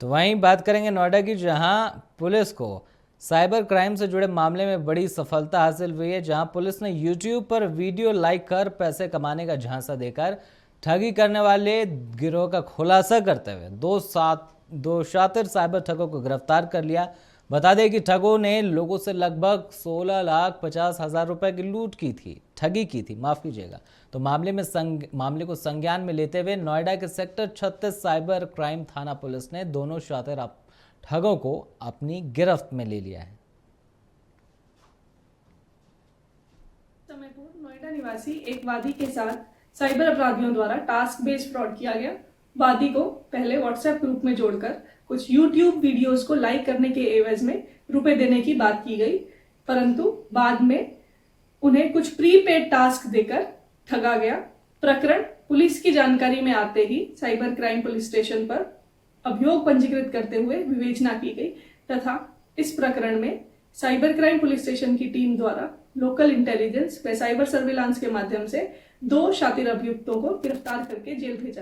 तो वहीं बात करेंगे नोएडा की, जहां पुलिस को साइबर क्राइम से जुड़े मामले में बड़ी सफलता हासिल हुई है। जहां पुलिस ने यूट्यूब पर वीडियो लाइक कर पैसे कमाने का झांसा देकर ठगी करने वाले गिरोह का खुलासा करते हुए दो शातिर साइबर ठगों को गिरफ्तार कर लिया। बता दें कि ठगों ने लोगों से लगभग 16,50,000 रुपए की ठगी की थी, माफ कीजिएगा। तो मामले को संज्ञान में लेते हुए नोएडा के सेक्टर 36 साइबर क्राइम थाना पुलिस ने दोनों शातिर ठगों को अपनी गिरफ्त में ले लिया है। समय पूर्व नोएडा निवासी एक वादी के साथ साइबर अपराधियों द्वारा टास्क बेस्ड फ्रॉड किया गया। वादी को पहले व्हाट्सएप ग्रुप में जोड़कर कुछ यूट्यूब वीडियोस को लाइक करने के एवज में रुपए देने की बात की गई, परंतु बाद में उन्हें कुछ प्रीपेड टास्क देकर ठगा गया। प्रकरण पुलिस की जानकारी में आते ही साइबर क्राइम पुलिस स्टेशन पर अभियोग पंजीकृत करते हुए विवेचना की गई तथा इस प्रकरण में साइबर क्राइम पुलिस स्टेशन की टीम द्वारा लोकल इंटेलिजेंस व साइबर सर्विलांस के माध्यम से 2 शातिर अभियुक्तों को गिरफ्तार करके जेल भेजा गया।